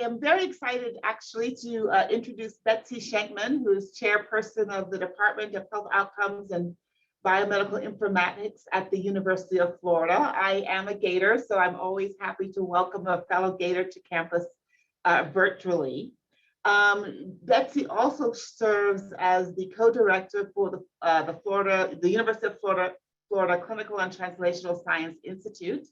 am very excited actually to introduce Betsy Shenkman, who is chairperson of the Department of Health Outcomes and Biomedical Informatics at the University of Florida. I am a Gator, so I'm always happy to welcome a fellow Gator to campus virtually. Betsy also serves as the co-director for the University of Florida Clinical and Translational Science Institute,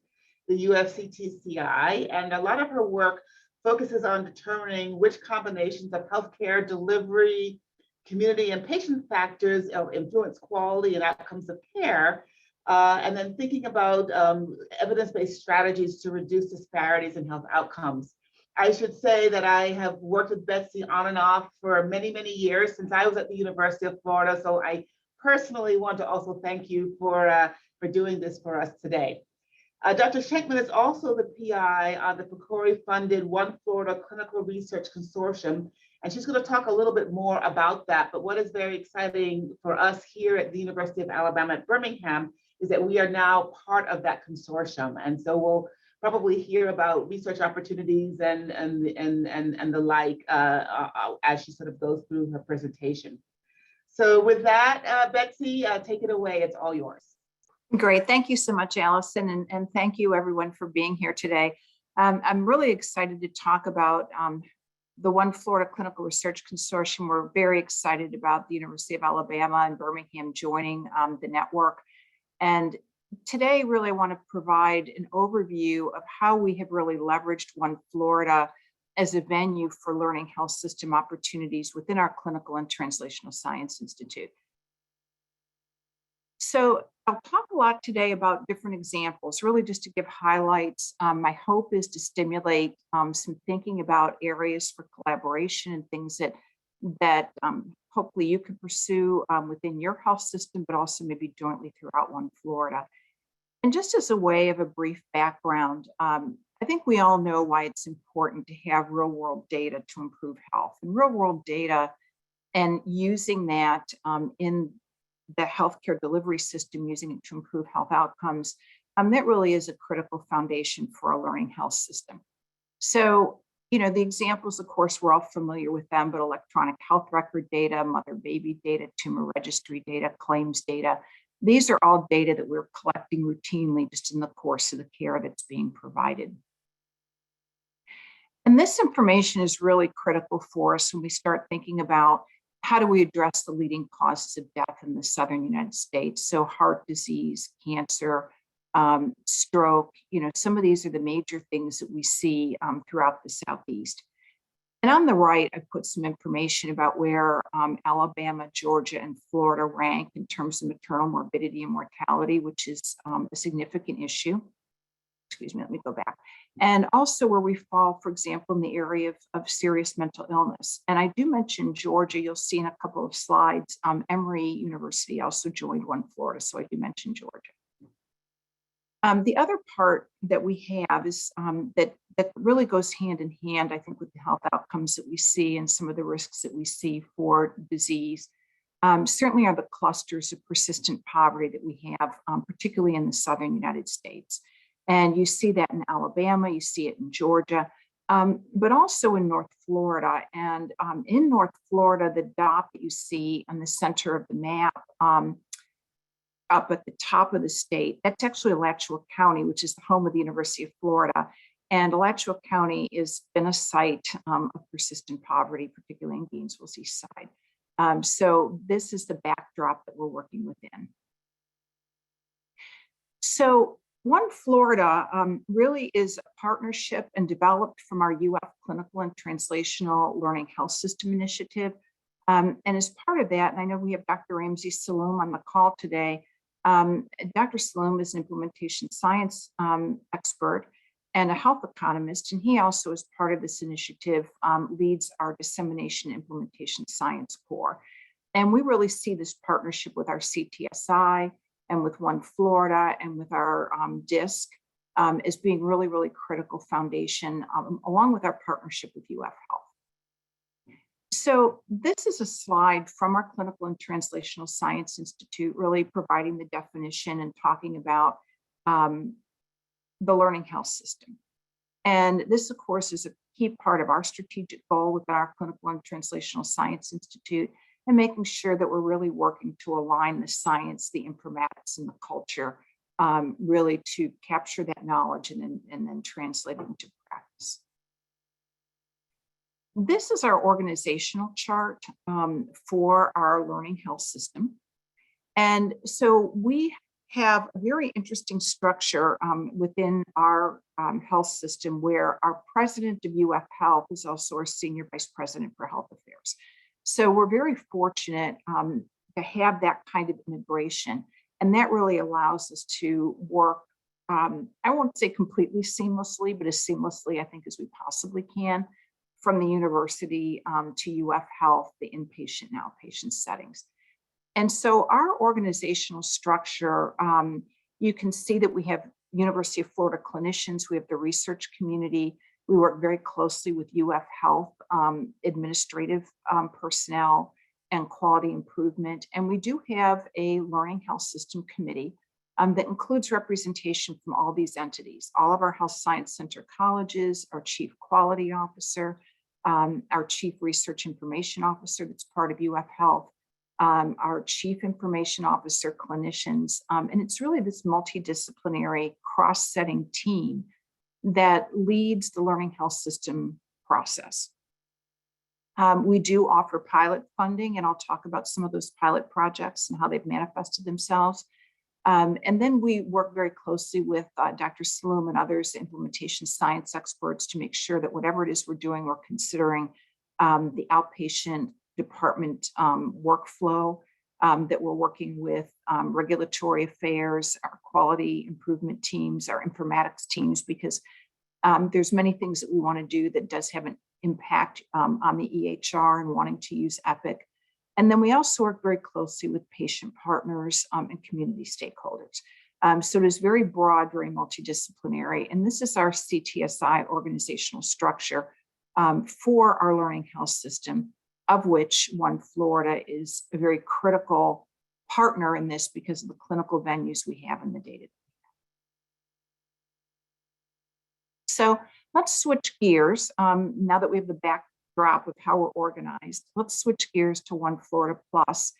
the UFCTCI, and a lot of her work focuses on determining which combinations of healthcare delivery, community and patient factors influence quality and outcomes of care, and then thinking about evidence-based strategies to reduce disparities in health outcomes. I should say that I have worked with Betsy on and off for many, many years since I was at the University of Florida, so I personally want to also thank you for doing this for us today. Dr. Shenkman is also the PI on the PCORI-funded OneFlorida Clinical Research Consortium, and she's going to talk a little bit more about that. But what is very exciting for us here at the University of Alabama at Birmingham is that we are now part of that consortium, and so we'll probably hear about research opportunities and the like as she sort of goes through her presentation. So with that, Betsy, take it away. It's all yours. Great. Thank you so much, Allison. And thank you everyone for being here today. I'm really excited to talk about the OneFlorida Clinical Research Consortium. We're very excited about the University of Alabama and Birmingham joining the network. And today, really, I want to provide an overview of how we have really leveraged OneFlorida as a venue for learning health system opportunities within our Clinical and Translational Science Institute. So I'll talk a lot today about different examples, really just to give highlights. My hope is to stimulate some thinking about areas for collaboration and things that hopefully you can pursue within your health system, but also maybe jointly throughout OneFlorida. And just as a way of a brief background, I think we all know why it's important to have real-world data to improve health. And real-world data and using that in the healthcare delivery system, using it to improve health outcomes, that really is a critical foundation for a learning health system. So, you know, the examples, of course, we're all familiar with them, but electronic health record data, mother-baby data, tumor registry data, claims data, these are all data that we're collecting routinely just in the course of the care that's being provided. And this information is really critical for us when we start thinking about how do we address the leading causes of death in the Southern United States? So heart disease, cancer, stroke, you know, some of these are the major things that we see throughout the Southeast. And on the right, I put some information about where Alabama, Georgia, and Florida rank in terms of maternal morbidity and mortality, which is a significant issue. Excuse me, let me go back. And also where we fall, for example, in the area of serious mental illness. And I do mention Georgia, you'll see in a couple of slides, Emory University also joined OneFlorida, so I do mention Georgia. The other part that we have is that really goes hand in hand, I think, with the health outcomes that we see and some of the risks that we see for disease. Certainly are the clusters of persistent poverty that we have, particularly in the Southern United States. And you see that in Alabama, you see it in Georgia, but also in North Florida. And in North Florida, the dot that you see on the center of the map up at the top of the state, that's actually Alachua County, which is the home of the University of Florida. And Alachua County has been a site of persistent poverty, particularly in Gainesville's east side. So this is the backdrop that we're working within. So OneFlorida really is a partnership and developed from our UF Clinical and Translational Learning Health System initiative. And as part of that, and I know we have Dr. Ramsey Saloom on the call today, Dr. Saloom is an implementation science expert and a health economist, and he also, as part of this initiative, leads our dissemination implementation science core. And we really see this partnership with our CTSI and with OneFlorida and with our DISC as being really, really critical foundation, along with our partnership with UF Health. So this is a slide from our Clinical and Translational Science Institute, really providing the definition and talking about the learning health system. And this, of course, is key part of our strategic goal within our Clinical and Translational Science Institute, and making sure that we're really working to align the science, the informatics, and the culture, really to capture that knowledge and then translate it into practice. This is our organizational chart for our learning health system. And so we have a very interesting structure within our health system, where our president of UF Health is also our senior vice president for health affairs. So we're very fortunate to have that kind of integration. And that really allows us to work, I won't say completely seamlessly, but as seamlessly, I think, as we possibly can, from the university to UF Health, the inpatient and outpatient settings. And so our organizational structure, you can see that we have University of Florida clinicians, we have the research community, we work very closely with UF Health, administrative personnel and quality improvement. And we do have a learning health system committee that includes representation from all these entities, all of our health science center colleges, our chief quality officer, our chief research information officer that's part of UF Health, our chief information officer, clinicians, and it's really this multidisciplinary cross-setting team that leads the learning health system process. We do offer pilot funding, and I'll talk about some of those pilot projects and how they've manifested themselves. And then we work very closely with Dr. Saloom and others, implementation science experts, to make sure that whatever it is we're doing, we're considering the outpatient department workflow, that we're working with regulatory affairs, our quality improvement teams, our informatics teams, because there's many things that we want to do that does have an impact on the EHR and wanting to use Epic. And then we also work very closely with patient partners and community stakeholders. So it is very broad, very multidisciplinary. And this is our CTSI organizational structure for our learning health system, of which OneFlorida is a very critical partner in this because of the clinical venues we have in the data. So let's switch gears. Now that we have the backdrop of how we're organized, let's switch gears to OneFlorida Plus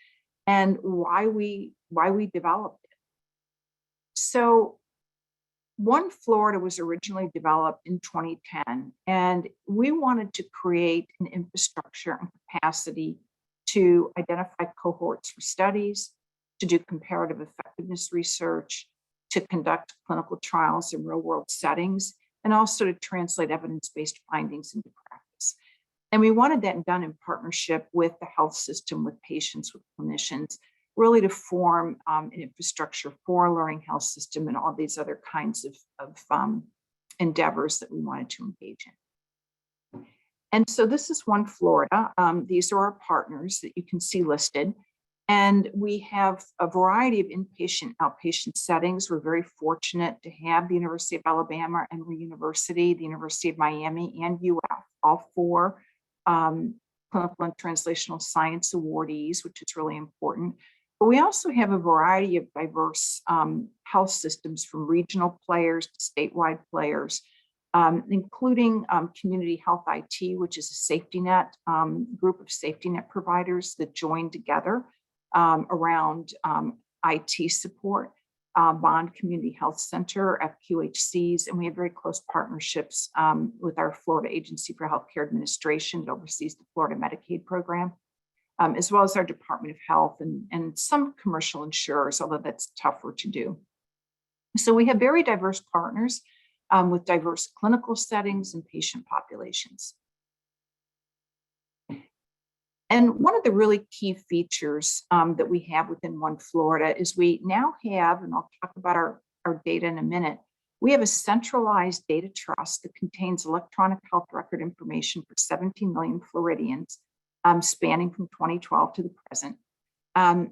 and why we developed it. So OneFlorida was originally developed in 2010, and we wanted to create an infrastructure and capacity to identify cohorts for studies, to do comparative effectiveness research, to conduct clinical trials in real-world settings, and also to translate evidence-based findings into practice. And we wanted that done in partnership with the health system, with patients, with clinicians, really to form an infrastructure for a learning health system and all these other kinds of endeavors that we wanted to engage in. And so this is OneFlorida. These are our partners that you can see listed. And we have a variety of inpatient, outpatient settings. We're very fortunate to have the University of Alabama, Emory University, the University of Miami, and UF, all four clinical and translational science awardees, which is really important. But we also have a variety of diverse health systems, from regional players to statewide players, including Community Health IT, which is a safety net, group of safety net providers that join together around IT support, Bond Community Health Center, FQHCs, and we have very close partnerships with our Florida Agency for Healthcare Administration that oversees the Florida Medicaid program, as well as our Department of Health and some commercial insurers, although that's tougher to do. So we have very diverse partners with diverse clinical settings and patient populations. And one of the really key features that we have within OneFlorida is we now have, and I'll talk about our data in a minute, we have a centralized data trust that contains electronic health record information for 17 million Floridians, spanning from 2012 to the present.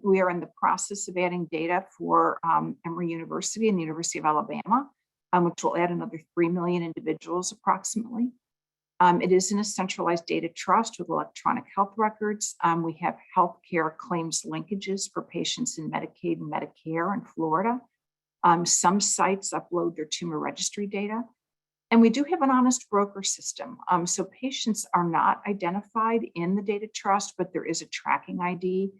We are in the process of adding data for Emory University and the University of Alabama, which will add another 3 million individuals approximately. It is in a centralized data trust with electronic health records. We have healthcare claims linkages for patients in Medicaid and Medicare in Florida. Some sites upload their tumor registry data. And we do have an honest broker system. So patients are not identified in the data trust, but there is a tracking ID.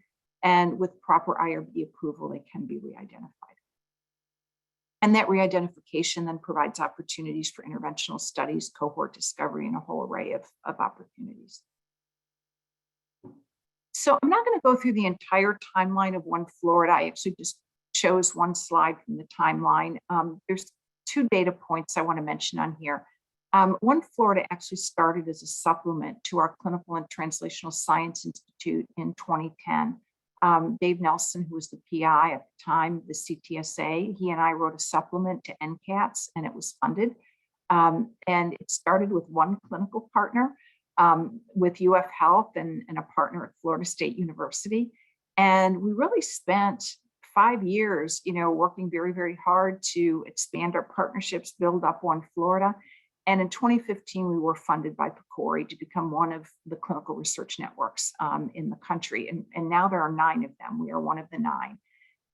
And with proper IRB approval, they can be re-identified. And that re-identification then provides opportunities for interventional studies, cohort discovery, and a whole array of opportunities. So I'm not going to go through the entire timeline of OneFlorida. I actually just chose one slide from the timeline. There's 2 data points I want to mention on here. OneFlorida actually started as a supplement to our Clinical and Translational Science Institute in 2010. Dave Nelson, who was the PI at the time, the CTSA, he and I wrote a supplement to NCATS, and it was funded. And it started with one clinical partner with UF Health and a partner at Florida State University. And we really spent 5 years, working very, very hard to expand our partnerships, build up OneFlorida. And in 2015, we were funded by PCORI to become one of the clinical research networks in the country. And now there are 9 of them. We are one of the 9.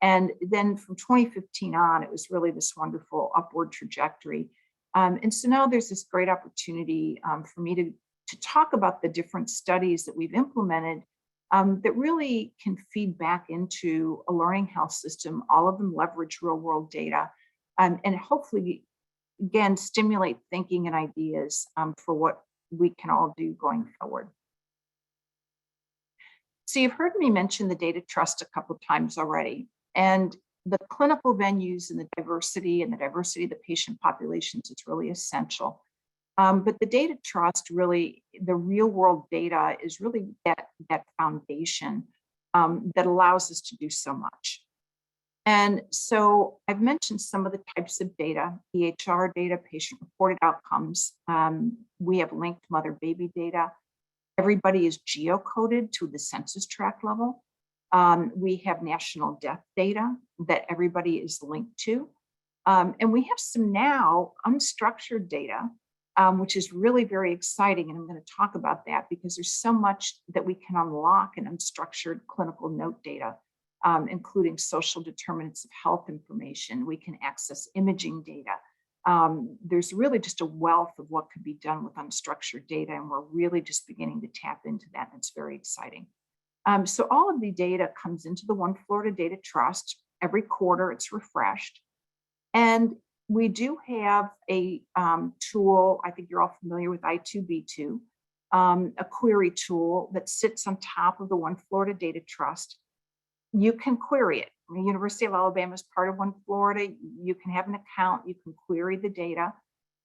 And then from 2015 on, it was really this wonderful upward trajectory. And so now there's this great opportunity for me to talk about the different studies that we've implemented that really can feed back into a learning health system. All of them leverage real world data and hopefully, again, stimulate thinking and ideas for what we can all do going forward. So you've heard me mention the data trust a couple of times already, and the clinical venues and the diversity of the patient populations is really essential. But the data trust, really, the real world data is really that foundation that allows us to do so much. And so I've mentioned some of the types of data, EHR data, patient reported outcomes. We have linked mother-baby data. Everybody is geocoded to the census tract level. We have national death data that everybody is linked to. And we have some now unstructured data, which is really very exciting. And I'm going to talk about that because there's so much that we can unlock in unstructured clinical note data, including social determinants of health information. We can access imaging data. There's really just a wealth of what could be done with unstructured data, and we're really just beginning to tap into that, and it's very exciting. So all of the data comes into the OneFlorida Data Trust. Every quarter, it's refreshed. And we do have a tool, I think you're all familiar with I2B2, a query tool that sits on top of the OneFlorida Data Trust. You can query it. The University of Alabama is part of OneFlorida. You can have an account, you can query the data,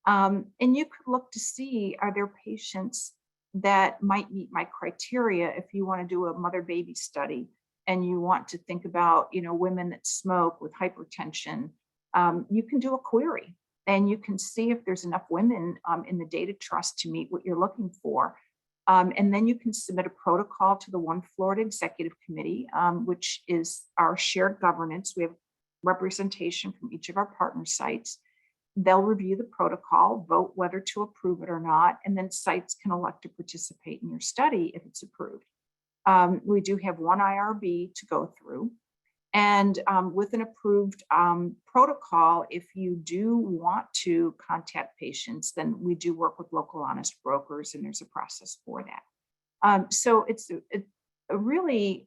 and you could look to see, are there patients that might meet my criteria if you want to do a mother-baby study and you want to think about, women that smoke with hypertension. You can do a query and you can see if there's enough women in the data trust to meet what you're looking for. And then you can submit a protocol to the OneFlorida Executive Committee, which is our shared governance. We have representation from each of our partner sites. They'll review the protocol, vote whether to approve it or not, and then sites can elect to participate in your study if it's approved. We do have one IRB to go through. And with an approved protocol, if you do want to contact patients, then we do work with local honest brokers, and there's a process for that. So it's a really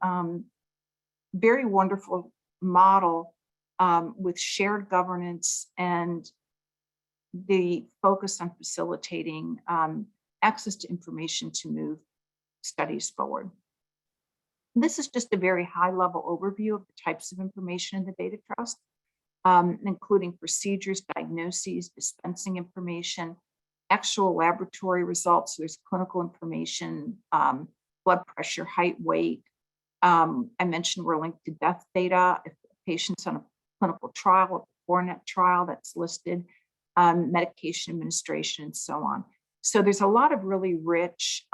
very wonderful model with shared governance and the focus on facilitating access to information to move studies forward. This is just a very high-level overview of the types of information in the data trust, including procedures, diagnoses, dispensing information, actual laboratory results. So there's clinical information, blood pressure, height, weight. I mentioned we're linked to death data. If a patient's on a clinical trial, a Coronet trial that's listed, medication administration, and so on. So there's a lot of really rich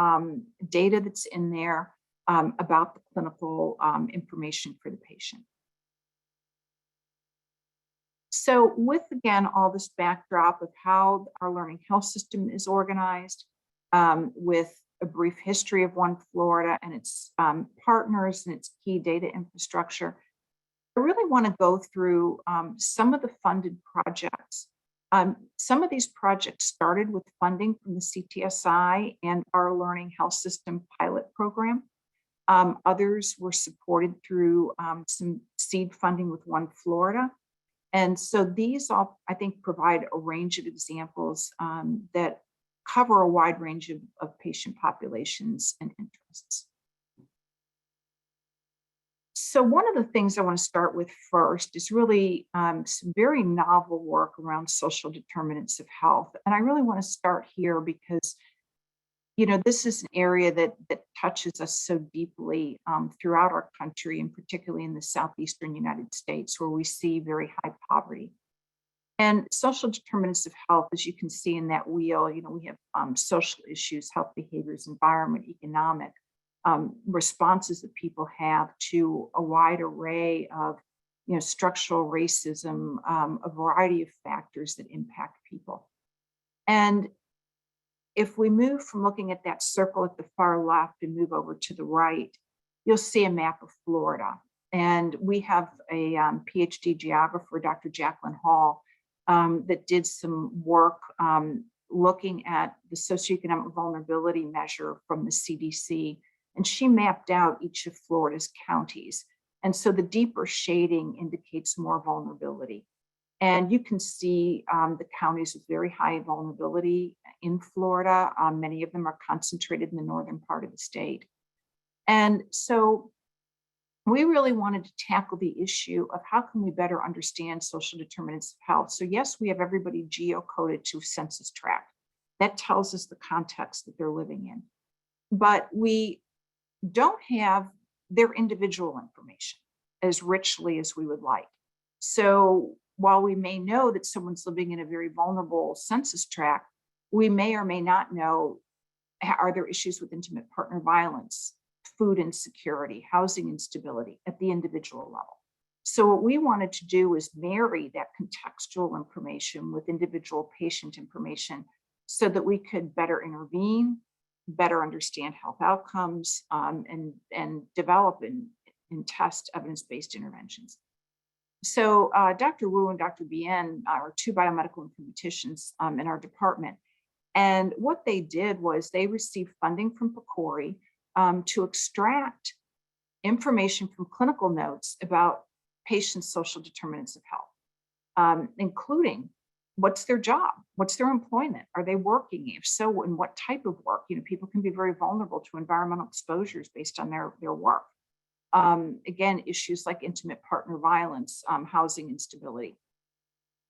data that's in there about the clinical information for the patient. So with, again, all this backdrop of how our learning health system is organized, with a brief history of OneFlorida and its partners and its key data infrastructure, I really want to go through some of the funded projects Some of these projects started with funding from the CTSI and our Learning Health System pilot program. Others were supported through some seed funding with OneFlorida. And so these all, I think, provide a range of examples that cover a wide range of patient populations and interests. So one of the things I want to start with first is really some very novel work around social determinants of health. And I really want to start here because, you know, this is an area that touches us so deeply throughout our country, and particularly in the southeastern United States, where we see very high poverty. And social determinants of health, as you can see in that wheel, you know, we have social issues, health behaviors, environment, economic, responses that people have to a wide array of, you know, structural racism, a variety of factors that impact people. And if we move from looking at that circle at the far left and move over to the right, you'll see a map of Florida. And we have a PhD geographer, Dr. Jacqueline Hall, that did some work looking at the socioeconomic vulnerability measure from the CDC. And she mapped out each of Florida's counties. And so the deeper shading indicates more vulnerability. And you can see the counties with very high vulnerability in Florida. Many of them are concentrated in the northern part of the state. And so we really wanted to tackle the issue of how can we better understand social determinants of health. So yes, we have everybody geocoded to a census tract. That tells us the context that they're living in. But we don't have their individual information as richly as we would like. So while we may know that someone's living in a very vulnerable census tract, we may or may not know, are there issues with intimate partner violence, food insecurity, housing instability at the individual level. So what we wanted to do is marry that contextual information with individual patient information so that we could better intervene, better understand health outcomes, and develop and test evidence-based interventions. So Dr. Wu and Dr. Bien are two biomedical informaticians in our department. And what they did was they received funding from PCORI to extract information from clinical notes about patients' social determinants of health, including what's their job, what's their employment, are they working? If so, in what type of work? You know, people can be very vulnerable to environmental exposures based on their work. Again, issues like intimate partner violence, housing instability.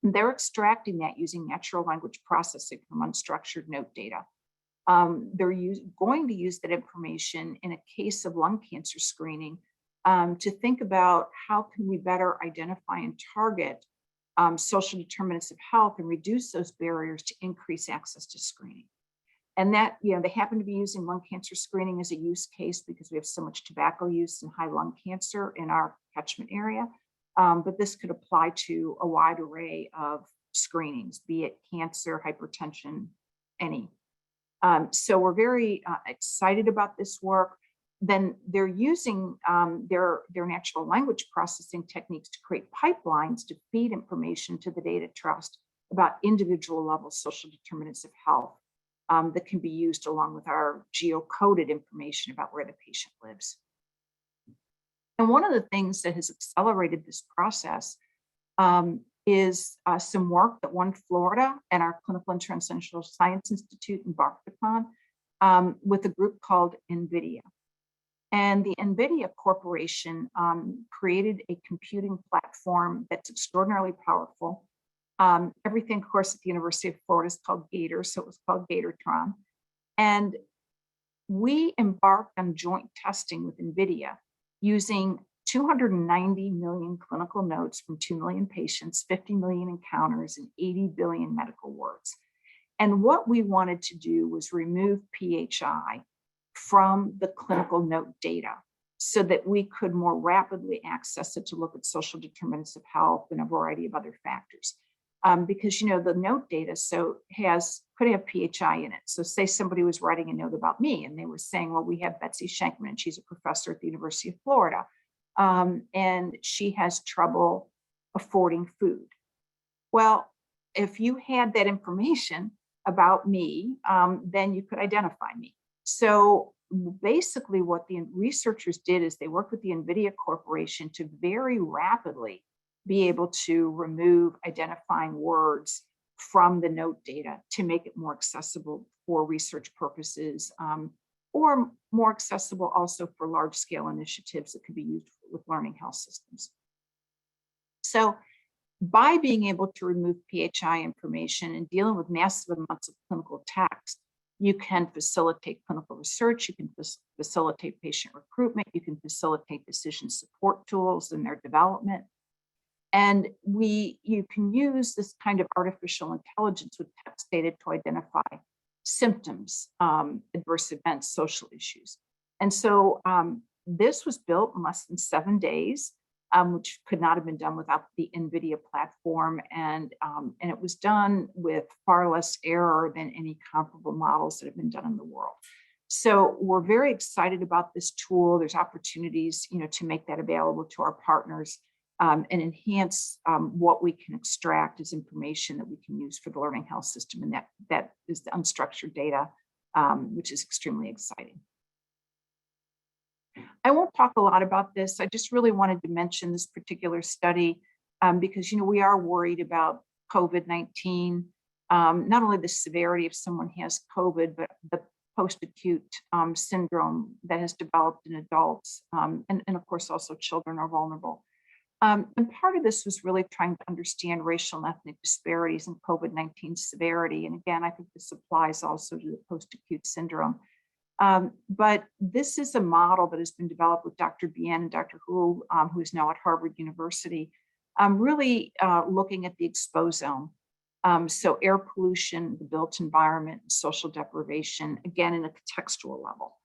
And they're extracting that using natural language processing from unstructured note data. They're going to use that information in a case of lung cancer screening to think about how can we better identify and target social determinants of health and reduce those barriers to increase access to screening. And that, you know, they happen to be using lung cancer screening as a use case because we have so much tobacco use and high lung cancer in our catchment area. But this could apply to a wide array of screenings, be it cancer, hypertension, any. So we're very excited about this work. Then they're using their natural language processing techniques to create pipelines to feed information to the data trust about individual level social determinants of health that can be used along with our geocoded information about where the patient lives. And one of the things that has accelerated this process is some work that OneFlorida and our Clinical and Translational Science Institute embarked upon with a group called NVIDIA. And the NVIDIA Corporation created a computing platform that's extraordinarily powerful. Everything, of course, at the University of Florida is called Gator, so it was called Gatortron. And we embarked on joint testing with NVIDIA using 290 million clinical notes from 2 million patients, 50 million encounters, and 80 billion medical words. And what we wanted to do was remove PHI from the clinical note data so that we could more rapidly access it to look at social determinants of health and a variety of other factors. Because, you know, the note data could have PHI in it. So say somebody was writing a note about me and they were saying, well, we have Betsy Shenkman, and she's a professor at the University of Florida. And she has trouble affording food. Well, if you had that information about me, then you could identify me. So basically what the researchers did is they worked with the NVIDIA Corporation to very rapidly be able to remove identifying words from the note data to make it more accessible for research purposes, or more accessible also for large scale initiatives that could be used with learning health systems. So by being able to remove PHI information and dealing with massive amounts of clinical text, you can facilitate clinical research, you can facilitate patient recruitment, you can facilitate decision support tools and their development. And you can use this kind of artificial intelligence with text data to identify symptoms, adverse events, social issues. And so this was built in less than 7 days, which could not have been done without the NVIDIA platform. And it was done with far less error than any comparable models that have been done in the world. So we're very excited about this tool. There's opportunities, to make that available to our partners and enhance what we can extract as information that we can use for the learning health system. And that is the unstructured data, which is extremely exciting. I won't talk a lot about this. I just really wanted to mention this particular study because, we are worried about COVID-19, not only the severity if someone has COVID, but the post-acute syndrome that has developed in adults. And of course, also children are vulnerable. And part of this was really trying to understand racial and ethnic disparities in COVID-19 severity. And again, I think this applies also to the post-acute syndrome. But this is a model that has been developed with Dr. Bien and Dr. Hu, who is now at Harvard University, really looking at the exposome. So air pollution, the built environment, social deprivation, again, in a contextual level.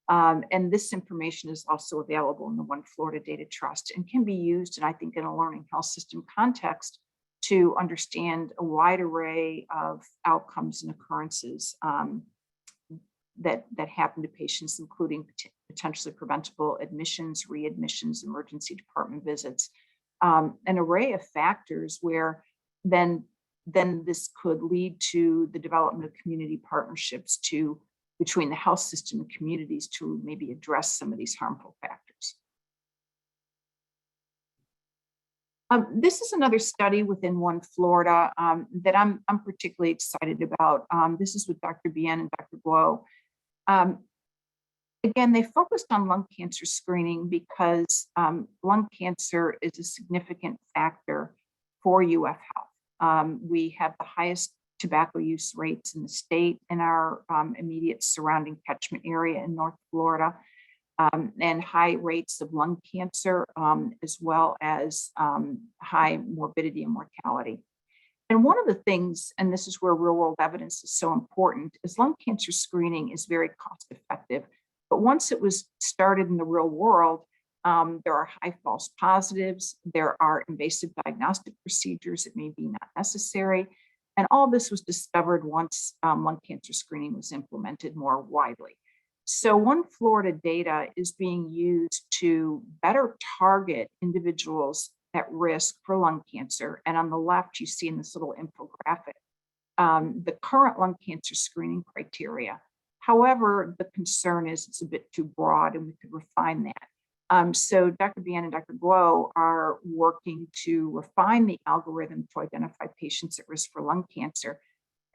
And this information is also available in the OneFlorida Data Trust and can be used, and I think in a learning health system context, to understand a wide array of outcomes and occurrences that happen to patients, including potentially preventable admissions, readmissions, emergency department visits, an array of factors where then this could lead to the development of community partnerships between the health system and communities to maybe address some of these harmful factors. This is another study within OneFlorida that I'm particularly excited about. This is with Dr. Bien and Dr. Guo. Again, they focused on lung cancer screening because lung cancer is a significant factor for UF Health. We have the highest tobacco use rates in the state in our immediate surrounding catchment area in North Florida, and high rates of lung cancer, as well as high morbidity and mortality. And one of the things, and this is where real world evidence is so important, is lung cancer screening is very cost effective. But once it was started in the real world, there are high false positives, there are invasive diagnostic procedures that may be not necessary. And all this was discovered once lung cancer screening was implemented more widely. So OneFlorida data is being used to better target individuals at risk for lung cancer. And on the left, you see in this little infographic, the current lung cancer screening criteria. However, the concern is it's a bit too broad and we could refine that. So Dr. Bien and Dr. Guo are working to refine the algorithm to identify patients at risk for lung cancer.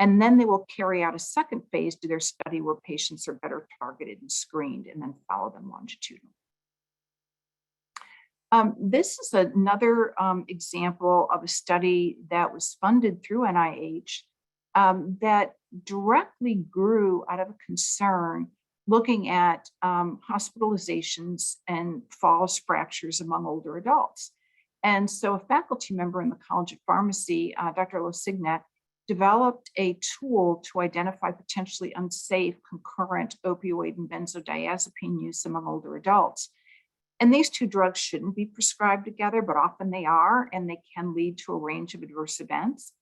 And then they will carry out a second phase to their study where patients are better targeted and screened and then follow them longitudinally. This is another example of a study that was funded through NIH that directly grew out of a concern looking at hospitalizations and falls fractures among older adults. And so a faculty member in the College of Pharmacy, Dr. Losignac, developed a tool to identify potentially unsafe concurrent opioid and benzodiazepine use among older adults. And these two drugs shouldn't be prescribed together, but often they are, and they can lead to a range of adverse events.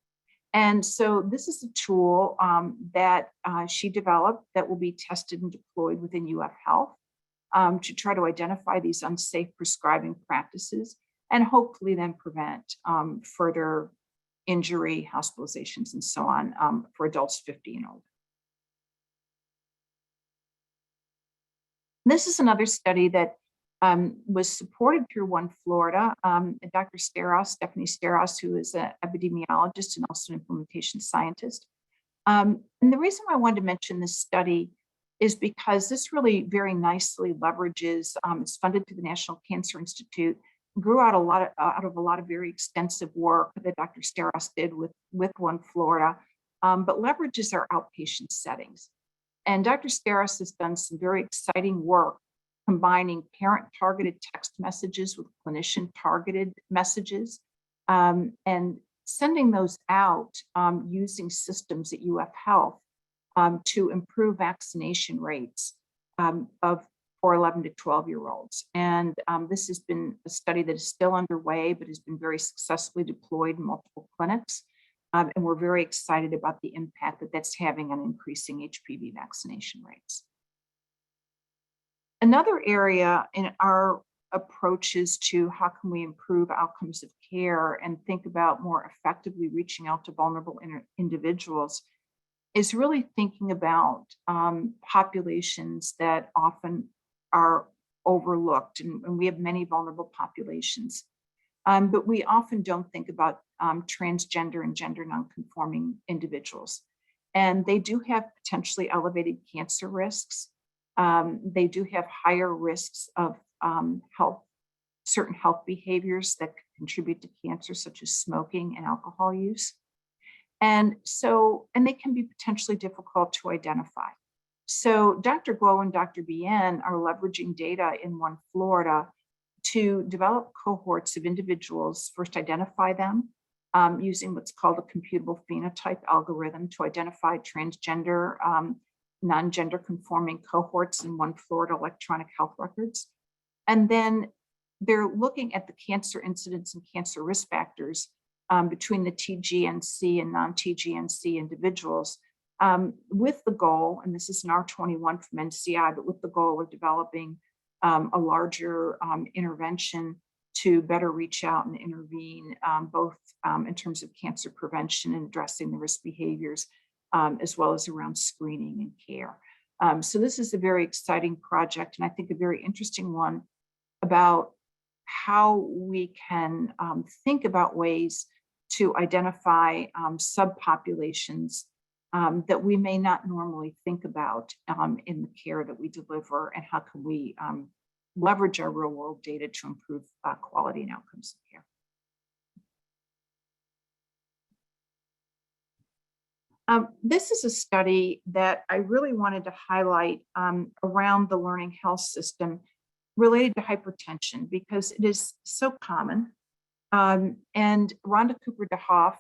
And so this is a tool that she developed that will be tested and deployed within UF Health to try to identify these unsafe prescribing practices and hopefully then prevent further injury, hospitalizations, and so on for adults 50 and older. This is another study that was supported through OneFlorida. Dr. Stephanie Steros, who is an epidemiologist and also an implementation scientist. And the reason why I wanted to mention this study is because this really very nicely leverages, it's funded through the National Cancer Institute, grew out of a lot of very extensive work that Dr. Steros did with OneFlorida, but leverages our outpatient settings. And Dr. Steros has done some very exciting work combining parent-targeted text messages with clinician-targeted messages, and sending those out using systems at UF Health to improve vaccination rates for 11 to 12-year-olds. And this has been a study that is still underway, but has been very successfully deployed in multiple clinics. And we're very excited about the impact that that's having on increasing HPV vaccination rates. Another area in our approaches to how can we improve outcomes of care and think about more effectively reaching out to vulnerable individuals is really thinking about populations that often are overlooked, and we have many vulnerable populations. But we often don't think about transgender and gender nonconforming individuals. And they do have potentially elevated cancer risks. They do have higher risks of certain health behaviors that contribute to cancer, such as smoking and alcohol use. And they can be potentially difficult to identify. So Dr. Guo and Dr. Bien are leveraging data in OneFlorida to develop cohorts of individuals, first identify them using what's called a computable phenotype algorithm to identify transgender, non-gender conforming cohorts in OneFlorida electronic health records. And then they're looking at the cancer incidence and cancer risk factors between the TGNC and non-TGNC individuals with the goal, and this is an R21 from NCI, but with the goal of developing a larger intervention to better reach out and intervene, both in terms of cancer prevention and addressing the risk behaviors, as well as around screening and care. So this is a very exciting project, and I think a very interesting one about how we can think about ways to identify subpopulations that we may not normally think about in the care that we deliver, and how can we leverage our real world data to improve quality and outcomes of care. This is a study that I really wanted to highlight around the learning health system related to hypertension, because it is so common. And Rhonda Cooper DeHoff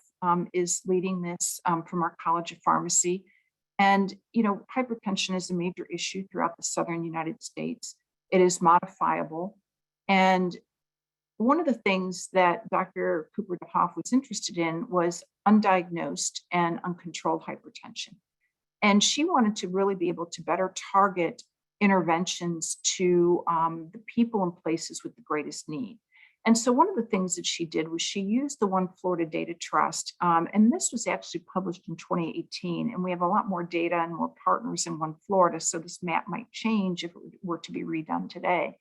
is leading this from our College of Pharmacy. And, hypertension is a major issue throughout the Southern United States. It is modifiable. And one of the things that Dr. Cooper DeHoff was interested in was undiagnosed and uncontrolled hypertension. And she wanted to really be able to better target interventions to the people and places with the greatest need. And so one of the things that she did was she used the OneFlorida Data Trust, and this was actually published in 2018, and we have a lot more data and more partners in OneFlorida, so this map might change if it were to be redone today.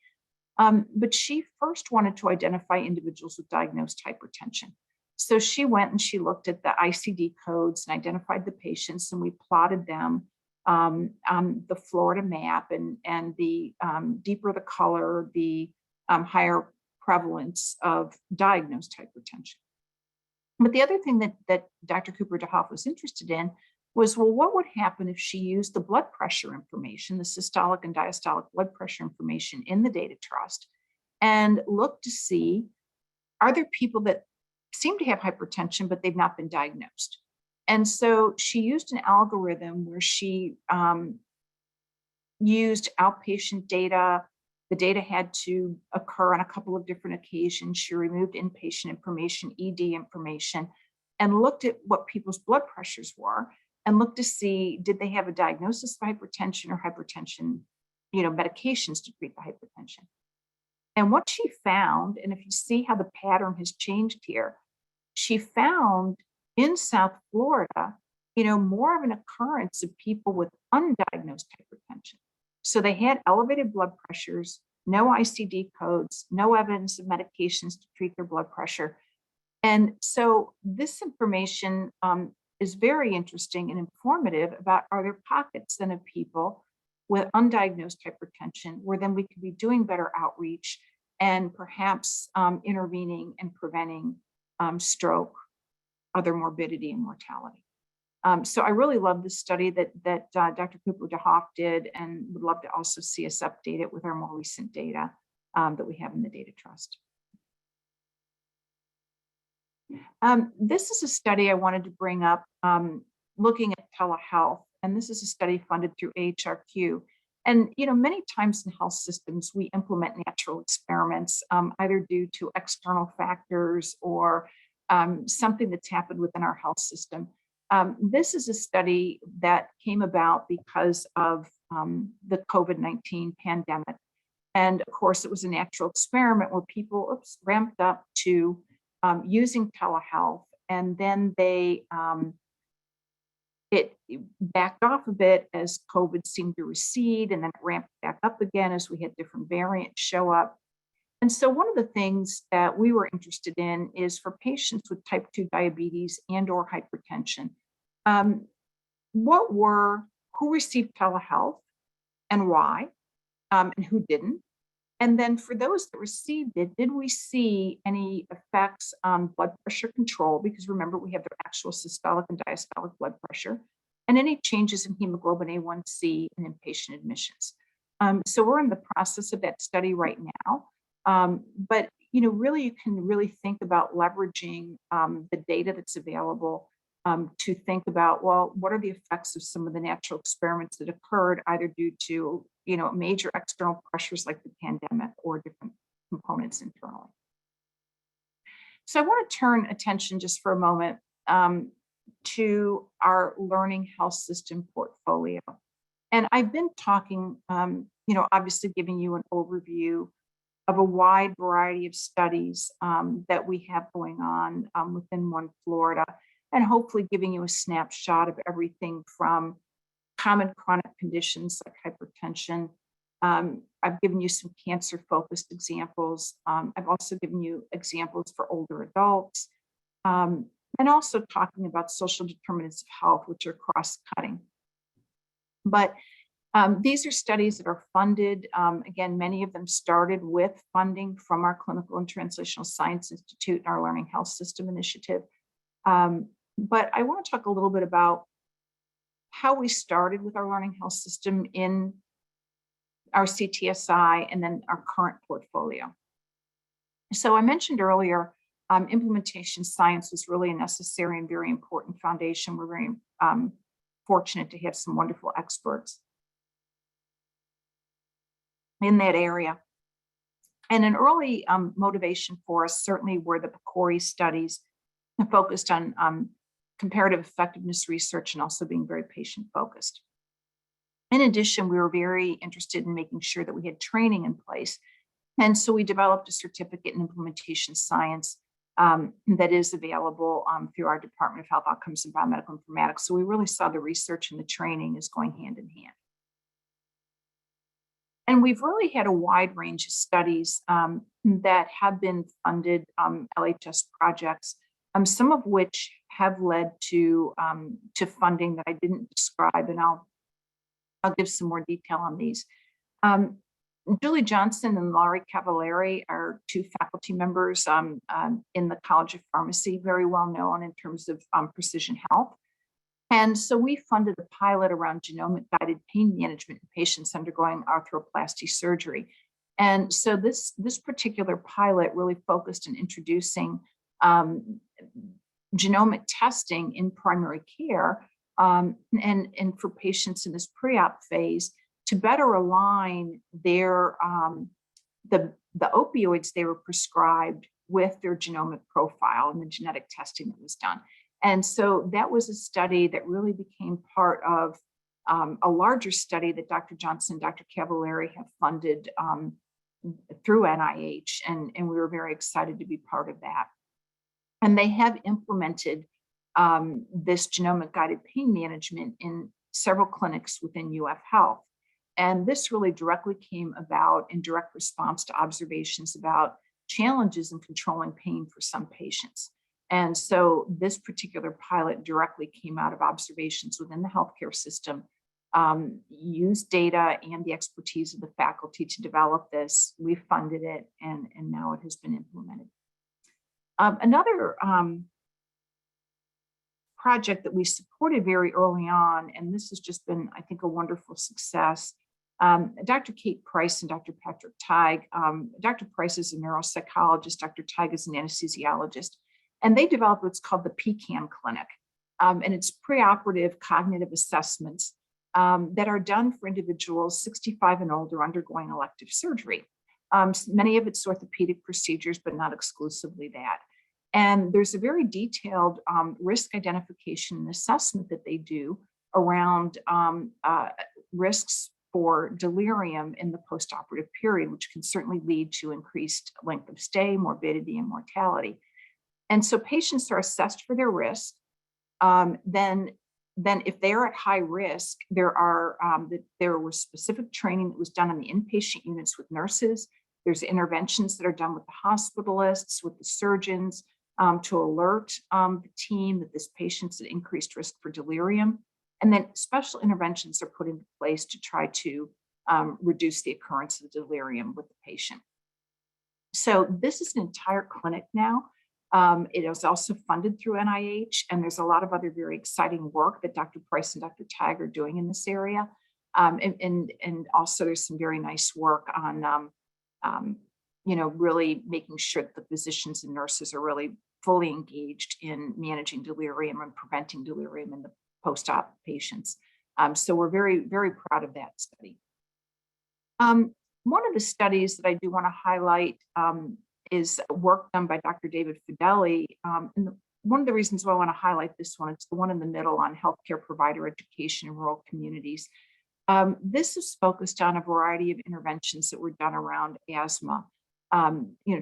But she first wanted to identify individuals with diagnosed hypertension. So she went and she looked at the ICD codes and identified the patients, and we plotted them on the Florida map, and the deeper the color, the higher prevalence of diagnosed hypertension. But the other thing that Dr. Cooper DeHoff was interested in was, well, what would happen if she used the blood pressure information, the systolic and diastolic blood pressure information in the data trust, and looked to see, are there people that seem to have hypertension, but they've not been diagnosed? And so she used an algorithm where she used outpatient data. The data had to occur on a couple of different occasions. She removed inpatient information, ED information, and looked at what people's blood pressures were, and looked to see, did they have a diagnosis of hypertension or hypertension, medications to treat the hypertension. And what she found, and if you see how the pattern has changed here, she found In South Florida, more of an occurrence of people with undiagnosed hypertension. So they had elevated blood pressures, no ICD codes, no evidence of medications to treat their blood pressure. And so this information is very interesting and informative about, are there pockets then of people with undiagnosed hypertension where then we could be doing better outreach and perhaps intervening and preventing stroke, other morbidity and mortality. So I really love this study that Dr. Cooper DeHoff did, and would love to also see us update it with our more recent data that we have in the data trust. This is a study I wanted to bring up looking at telehealth, and this is a study funded through AHRQ. And many times in health systems, we implement natural experiments either due to external factors or something that's happened within our health system. This is a study that came about because of the COVID-19 pandemic. And of course, it was a natural experiment where people ramped up to using telehealth, and then it backed off a bit as COVID seemed to recede, and then it ramped back up again as we had different variants show up. And so one of the things that we were interested in is for patients with type 2 diabetes and or hypertension, who received telehealth and why, and who didn't? And then for those that received it, did we see any effects on blood pressure control? Because remember, we have their actual systolic and diastolic blood pressure, and any changes in hemoglobin A1C and inpatient admissions. So we're in the process of that study right now. But really, you can really think about leveraging the data that's available to think about, well, what are the effects of some of the natural experiments that occurred either due to major external pressures like the pandemic or different components internally. So I want to turn attention just for a moment to our learning health system portfolio. And I've been talking, obviously giving you an overview of a wide variety of studies that we have going on within OneFlorida, and hopefully giving you a snapshot of everything from common chronic conditions like hypertension. I've given you some cancer-focused examples. I've also given you examples for older adults, and also talking about social determinants of health, which are cross-cutting. But these are studies that are funded. Again, many of them started with funding from our Clinical and Translational Science Institute and our Learning Health System initiative. But I want to talk a little bit about how we started with our Learning Health System in our CTSI and then our current portfolio. So I mentioned earlier, implementation science was really a necessary and very important foundation. We're very fortunate to have some wonderful experts in that area. And an early motivation for us certainly were the PCORI studies focused on comparative effectiveness research and also being very patient focused. In addition, we were very interested in making sure that we had training in place. And so we developed a certificate in implementation science that is available through our Department of Health Outcomes and Biomedical Informatics. So we really saw the research and the training is going hand in hand. And we've really had a wide range of studies that have been funded LHS projects, some of which have led to funding that I didn't describe, and I'll give some more detail on these. Julie Johnson and Laurie Cavallari are two faculty members in the College of Pharmacy, very well known in terms of precision health. And so we funded a pilot around genomic-guided pain management in patients undergoing arthroplasty surgery. And so this particular pilot really focused on introducing genomic testing in primary care and for patients in this pre-op phase to better align their the opioids they were prescribed with their genomic profile and the genetic testing that was done. And so that was a study that really became part of a larger study that Dr. Johnson and Dr. Cavallari have funded through NIH, and we were very excited to be part of that. And they have implemented this genomic guided pain management in several clinics within UF Health. And this really directly came about in direct response to observations about challenges in controlling pain for some patients. And so this particular pilot directly came out of observations within the healthcare system, used data and the expertise of the faculty to develop this. We funded it, and now it has been implemented. Another project that we supported very early on, and this has just been, I think, a wonderful success. Dr. Kate Price and Dr. Patrick Teig. Dr. Price is a neuropsychologist, Dr. Teig is an anesthesiologist, and they developed what's called the PCAN clinic. And it's preoperative cognitive assessments that are done for individuals 65 and older undergoing elective surgery. Many of it's orthopedic procedures, but not exclusively that. And there's a very detailed risk identification and assessment that they do around risks for delirium in the postoperative period, which can certainly lead to increased length of stay, morbidity, and mortality. And so patients are assessed for their risk. Then if they are at high risk, there was specific training that was done on the inpatient units with nurses. There's interventions that are done with the hospitalists, with the surgeons, to alert the team that this patient's at increased risk for delirium. And then special interventions are put into place to try to reduce the occurrence of delirium with the patient. So this is an entire clinic now. It is also funded through NIH, and there's a lot of other very exciting work that Dr. Price and Dr. Teig are doing in this area. And also there's some very nice work on, really making sure that the physicians and nurses are really fully engaged in managing delirium and preventing delirium in the post-op patients. So we're very, very proud of that study. One of the studies that I do want to highlight is work done by Dr. David Fideli. And one of the reasons why I want to highlight this one, it's the one in the middle on healthcare provider education in rural communities. This is focused on a variety of interventions that were done around asthma.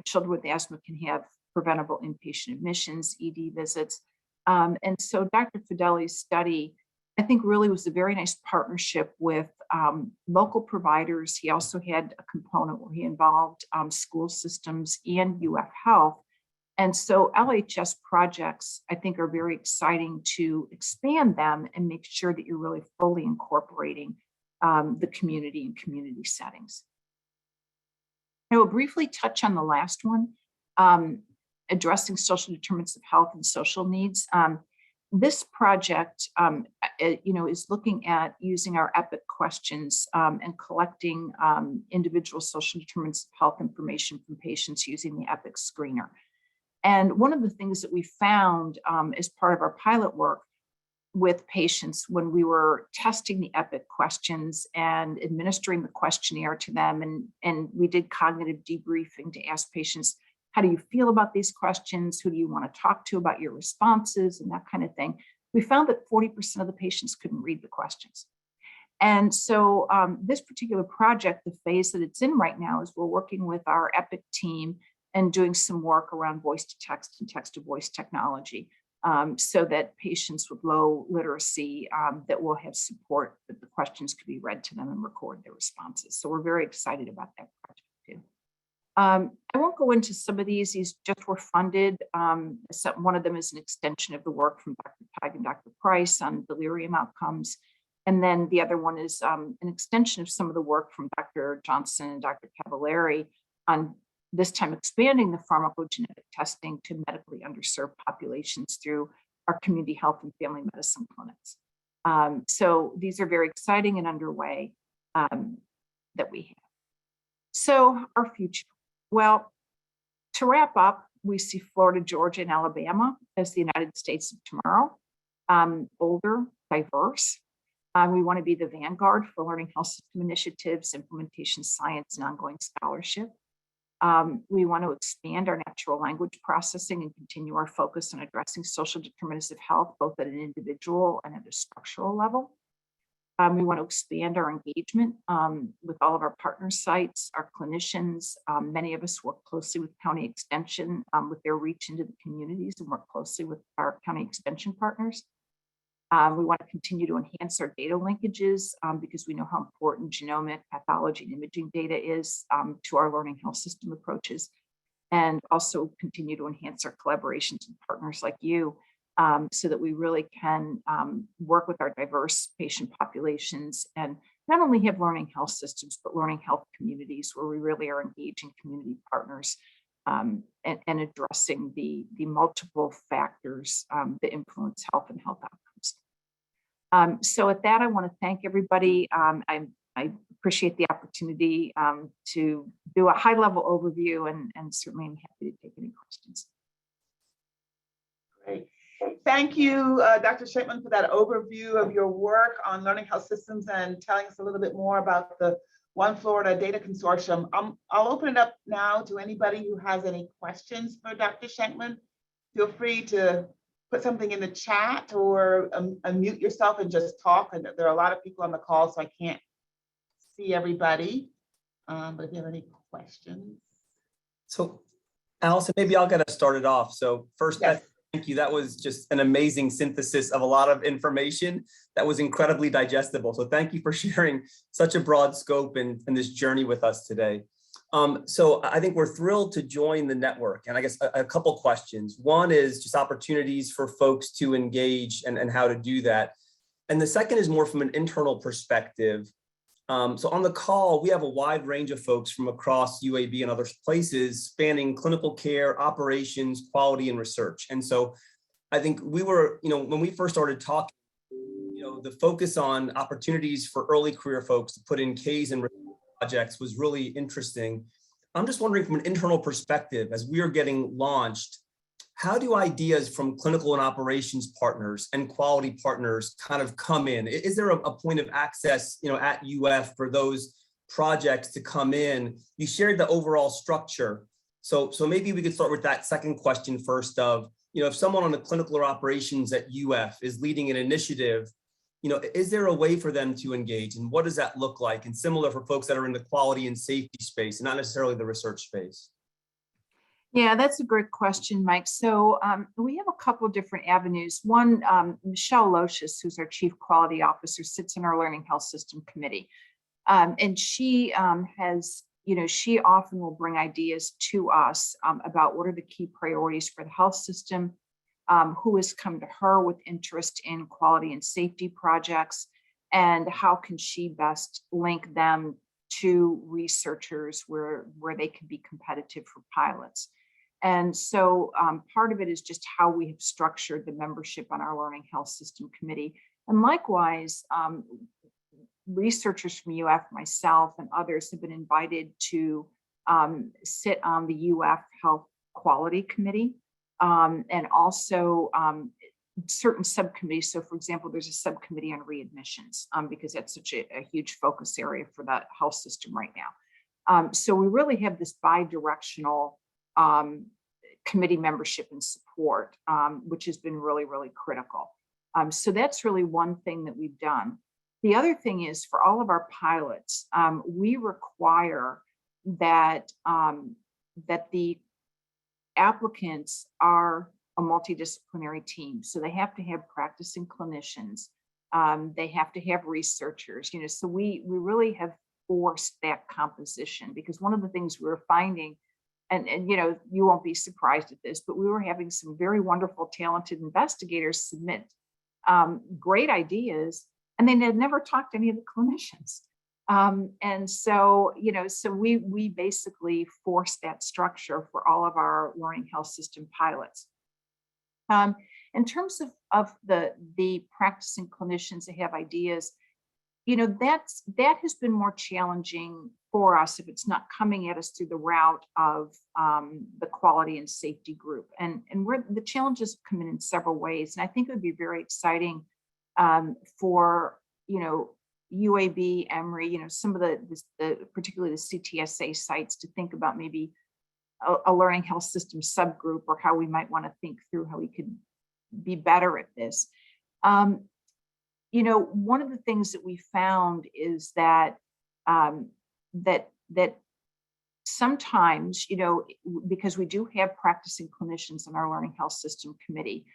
Children with asthma can have preventable inpatient admissions, ED visits. And so Dr. Fideli's study, I think, really was a very nice partnership with local providers. He also had a component where he involved school systems and UF Health. And so LHS projects, I think, are very exciting to expand them and make sure that you're really fully incorporating the community and community settings. I will briefly touch on the last one, addressing social determinants of health and social needs. This project, is looking at using our EPIC questions and collecting individual social determinants of health information from patients using the EPIC screener. And one of the things that we found as part of our pilot work with patients when we were testing the EPIC questions and administering the questionnaire to them, and we did cognitive debriefing to ask patients, how do you feel about these questions? Who do you want to talk to about your responses and that kind of thing? We found that 40% of the patients couldn't read the questions. And so this particular project, the phase that it's in right now, is we're working with our EPIC team and doing some work around voice to text and text to voice technology so that patients with low literacy that will have support that the questions could be read to them and record their responses. So we're very excited about that project too. I won't go into some of these just were funded. One of them is an extension of the work from Dr. Teig and Dr. Price on delirium outcomes. And then the other one is an extension of some of the work from Dr. Johnson and Dr. Cavallari on this time expanding the pharmacogenetic testing to medically underserved populations through our community health and family medicine clinics. So these are very exciting and underway that we have. So our future. Well, to wrap up, we see Florida, Georgia, and Alabama as the United States of tomorrow, older, diverse. We want to be the vanguard for learning health system initiatives, implementation science, and ongoing scholarship. We want to expand our natural language processing and continue our focus on addressing social determinants of health, both at an individual and at a structural level. We want to expand our engagement with all of our partner sites, our clinicians. Many of us work closely with County Extension with their reach into the communities and work closely with our County Extension partners. We want to continue to enhance our data linkages because we know how important genomic, pathology, and imaging data is to our learning health system approaches, and also continue to enhance our collaborations with partners like you so that we really can work with our diverse patient populations and not only have learning health systems, but learning health communities where we really are engaging community partners and addressing the multiple factors that influence health and health outcomes. So with that, I want to thank everybody. I appreciate the opportunity to do a high-level overview, and certainly I'm happy to take any questions. Great. Thank you, Dr. Shenkman, for that overview of your work on learning health systems and telling us a little bit more about the OneFlorida Data Consortium. I'll open it up now to anybody who has any questions for Dr. Shenkman. Feel free to put something in the chat or unmute yourself and just talk. And there are a lot of people on the call, so I can't see everybody. But if you have any questions. So Allison, maybe I'll get us started off. So first, Yes. thank you. That was just an amazing synthesis of a lot of information that was incredibly digestible. So thank you for sharing such a broad scope and this journey with us today. So I think we're thrilled to join the network. And I guess a couple questions. One is just opportunities for folks to engage and how to do that. And the second is more from an internal perspective. So on the call, we have a wide range of folks from across UAB and other places spanning clinical care, operations, quality, and research. And so I think we were, when we first started talking, the focus on opportunities for early career folks to put in Ks and projects was really interesting. I'm just wondering from an internal perspective, as we are getting launched, how do ideas from clinical and operations partners and quality partners kind of come in? Is there a point of access, at UF for those projects to come in? You shared the overall structure. So maybe we could start with that second question first of, if someone on the clinical or operations at UF is leading an initiative, is there a way for them to engage, and what does that look like? And similar for folks that are in the quality and safety space, not necessarily the research space. Yeah, that's a great question, Mike. So we have a couple of different avenues. One, Michelle Loshis, who's our Chief Quality Officer, sits in our Learning Health System Committee. And she she often will bring ideas to us about what are the key priorities for the health system, who has come to her with interest in quality and safety projects, and how can she best link them to researchers where they can be competitive for pilots. And so part of it is just how we have structured the membership on our Learning Health System Committee. And likewise, researchers from UF, myself, and others have been invited to sit on the UF Health Quality Committee and also certain subcommittees. So for example, there's a subcommittee on readmissions because that's such a huge focus area for the health system right now. So we really have this bi-directional committee membership and support, which has been really, really critical. So that's really one thing that we've done. The other thing is for all of our pilots, we require that, that the applicants are a multidisciplinary team. So they have to have practicing clinicians. They have to have researchers, so we really have forced that composition, because one of the things we were finding, and you won't be surprised at this, but we were having some very wonderful, talented investigators submit great ideas, and they had never talked to any of the clinicians. And so, so we basically forced that structure for all of our learning health system pilots. In terms of the practicing clinicians that have ideas, that has been more challenging for us if it's not coming at us through the route of the quality and safety group. And where the challenges come in several ways. And I think it would be very exciting for, UAB, Emory, some of the particularly the CTSA sites to think about maybe a learning health system subgroup, or how we might want to think through how we could be better at this. one of the things that we found is that that sometimes, because we do have practicing clinicians in our Learning Health System committee,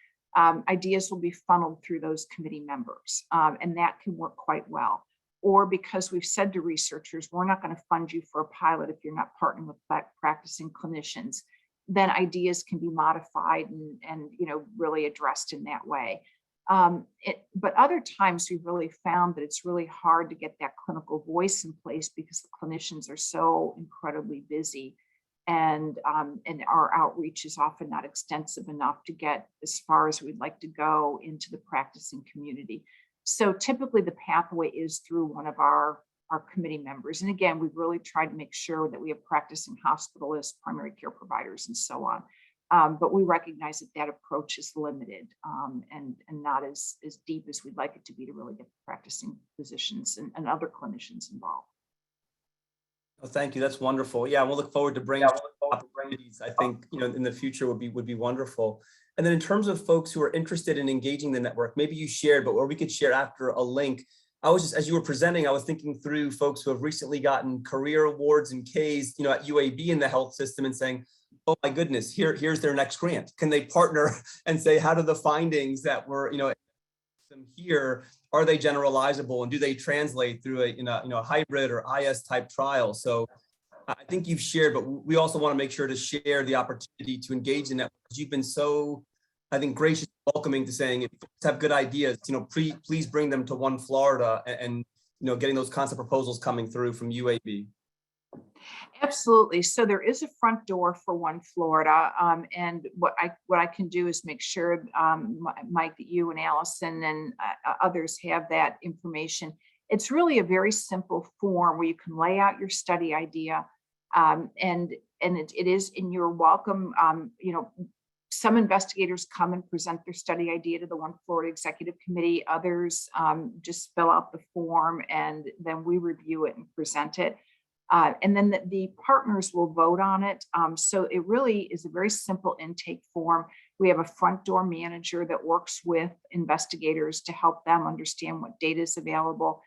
ideas will be funneled through those committee members, and that can work quite well. Or because we've said to researchers, we're not going to fund you for a pilot if you're not partnering with practicing clinicians, then ideas can be modified and really addressed in that way. But other times we've really found that it's really hard to get that clinical voice in place because the clinicians are so incredibly busy, and our outreach is often not extensive enough to get as far as we'd like to go into the practicing community. So typically the pathway is through one of our committee members. And again, we've really tried to make sure that we have practicing hospitalists, primary care providers, and so on. But we recognize that that approach is limited and not as deep as we'd like it to be to really get the practicing physicians and other clinicians involved. Oh, thank you. That's wonderful. Yeah, we'll look forward to bringing opportunities. I think in the future would be wonderful. And then in terms of folks who are interested in engaging the network, maybe you shared, but or we could share after a link. I was just, as you were presenting, I was thinking through folks who have recently gotten career awards and Ks, at UAB in the health system, and saying, oh my goodness, here's their next grant. Can they partner and say, how do the findings that were, here, are they generalizable, and do they translate through a hybrid or IS type trial? So I think you've shared, but we also want to make sure to share the opportunity to engage in that. You've been so, I think, gracious, welcoming to saying, if folks have good ideas, please bring them to OneFlorida and getting those concept proposals coming through from UAB. Absolutely. So there is a front door for OneFlorida, and what I can do is make sure, Mike, that you and Allison and others have that information. It's really a very simple form where you can lay out your study idea, and it is in your welcome. Some investigators come and present their study idea to the OneFlorida Executive Committee. Others just fill out the form, and then we review it and present it. And then the partners will vote on it. So it really is a very simple intake form. We have a front door manager that works with investigators to help them understand what data is available.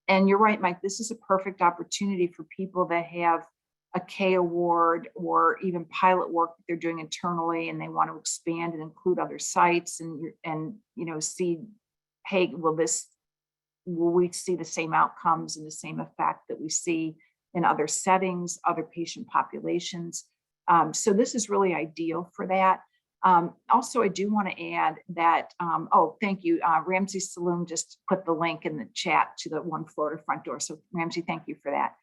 And you're right, Mike, this is a perfect opportunity for people that have a K award or even pilot work that they're doing internally, and they want to expand and include other sites and see, hey, will we see the same outcomes and the same effect that we see in other settings, other patient populations. So this is really ideal for that. Also, I do want to add that, thank you. Ramsey Saloom just put the link in the chat to the OneFlorida front door. So Ramsey, thank you for that.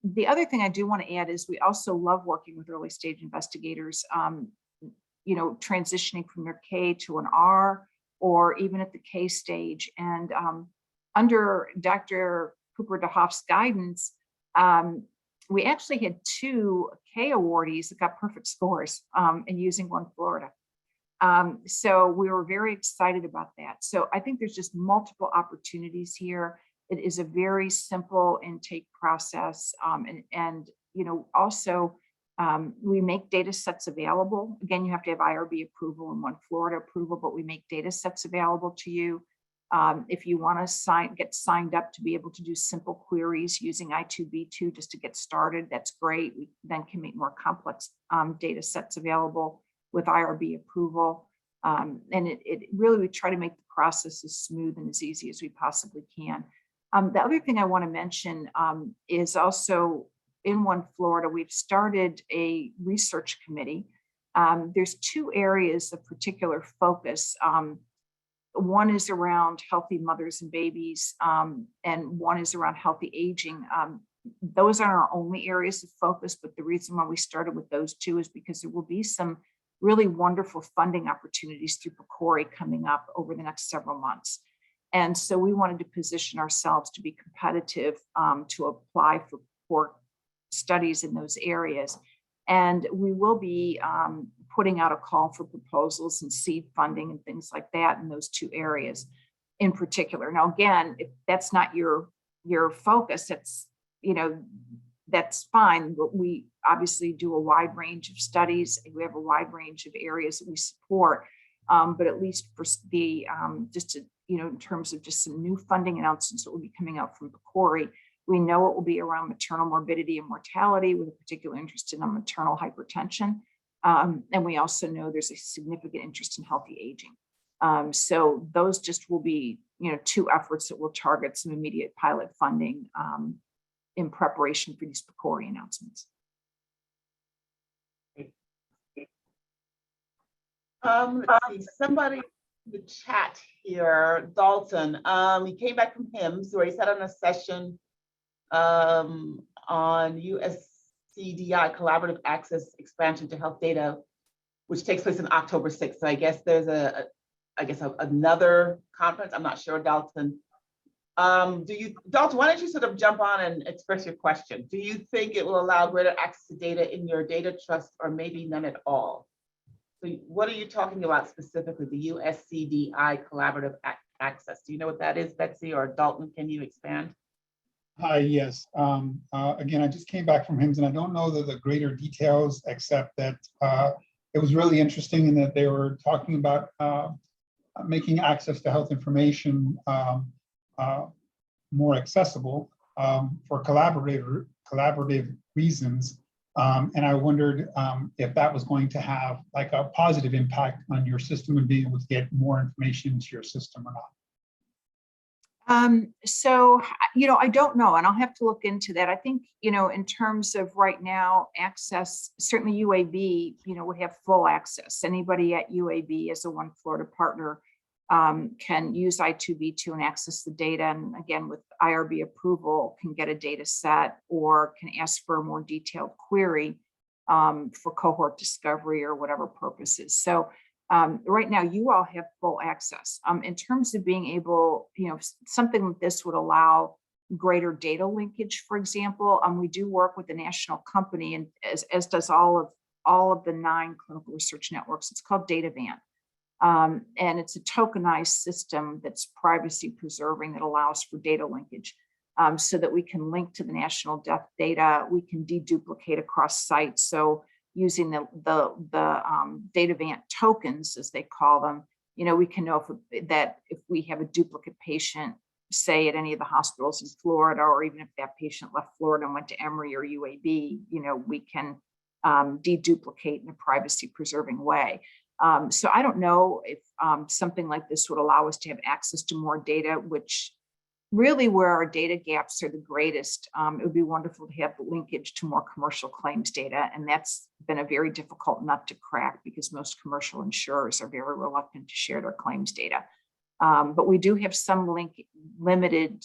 The other thing I do want to add is we also love working with early stage investigators, transitioning from their K to an R, or even at the K stage. And under Dr. Cooper DeHoff's guidance, we actually had 2 K awardees that got perfect scores in using OneFlorida. So we were very excited about that. So I think there's just multiple opportunities here. It is a very simple intake process. Also we make data sets available. Again, you have to have IRB approval and OneFlorida approval, but we make data sets available to you. If you want to get signed up to be able to do simple queries using I2B2 just to get started, that's great. We then can make more complex data sets available with IRB approval. And it really, we try to make the process as smooth and as easy as we possibly can. The other thing I want to mention is also in OneFlorida, we've started a research committee. There's 2 areas of particular focus. One is around healthy mothers and babies, and one is around healthy aging. Those aren't our only areas of focus, but the reason why we started with those 2 is because there will be some really wonderful funding opportunities through PCORI coming up over the next several months. And so we wanted to position ourselves to be competitive to apply for studies in those areas. And we will be putting out a call for proposals and seed funding and things like that in those 2 areas in particular. Now, again, if that's not your focus, that's fine. But we obviously do a wide range of studies. We have a wide range of areas that we support. But at least for the just to in terms of just some new funding announcements that will be coming out from PCORI. We know it will be around maternal morbidity and mortality with a particular interest in maternal hypertension. And we also know there's a significant interest in healthy aging. So those just will be, two efforts that will target some immediate pilot funding in preparation for these PCORI announcements. Let's see, somebody in the chat here, Dalton, he came back from HIMSS where he sat on a session on USCDI, Collaborative Access Expansion to Health Data, which takes place on October 6th. So I guess there's another conference. I'm not sure, Dalton. Dalton, why don't you sort of jump on and express your question? Do you think it will allow greater access to data in your data trust or maybe none at all? So what are you talking about specifically, the USCDI Collaborative Access? Do you know what that is, Betsy, or Dalton, can you expand? Yes. Again, I just came back from HIMSS and I don't know the greater details except that it was really interesting in that they were talking about making access to health information more accessible for collaborative reasons. And I wondered if that was going to have like a positive impact on your system and being able to get more information into your system or not. So, I don't know, and I'll have to look into that. I think, in terms of right now, access, certainly UAB, would have full access. Anybody at UAB as a OneFlorida partner can use I2B2 and access the data. And again, with IRB approval, can get a data set or can ask for a more detailed query for cohort discovery or whatever purposes. So right now, you all have full access. In terms of being able, something like this would allow greater data linkage, for example. We do work with the national company, and as does all of the 9 clinical research networks. It's called DataVant. And it's a tokenized system that's privacy preserving that allows for data linkage so that we can link to the national death data. We can deduplicate across sites. So using the DataVant tokens, as they call them, we can know if we have a duplicate patient, say at any of the hospitals in Florida, or even if that patient left Florida and went to Emory or UAB, we can deduplicate in a privacy preserving way. So I don't know if something like this would allow us to have access to more data, which really where our data gaps are the greatest. It would be wonderful to have the linkage to more commercial claims data. And that's been a very difficult nut to crack because most commercial insurers are very reluctant to share their claims data. But we do have some limited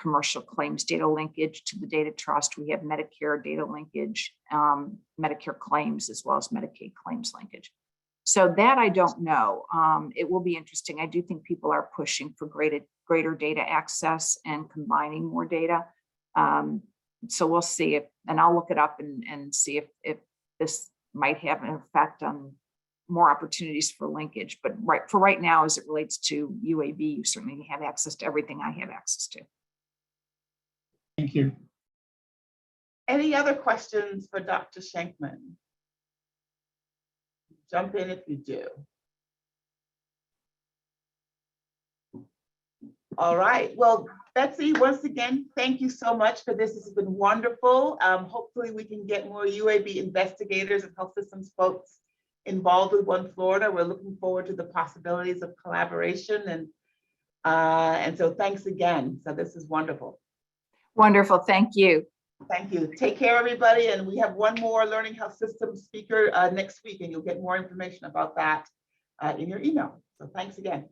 commercial claims data linkage to the data trust. We have Medicare data linkage, Medicare claims, as well as Medicaid claims linkage. So that I don't know. It will be interesting. I do think people are pushing for greater data access and combining more data. So we'll see and I'll look it up and see if this might have an effect on more opportunities for linkage. But right now, as it relates to UAB, you certainly have access to everything I have access to. Thank you. Any other questions for Dr. Shenkman? Jump in if you do. All right. Well, Betsy, once again, thank you so much for this. This has been wonderful. Hopefully we can get more UAB investigators and health systems folks involved with OneFlorida. We're looking forward to the possibilities of collaboration. And so thanks again. So this is wonderful. Wonderful. Thank you. Thank you. Take care, everybody. And we have one more Learning Health Systems speaker next week, and you'll get more information about that in your email. So thanks again.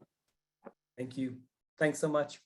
Thank you. Thanks so much.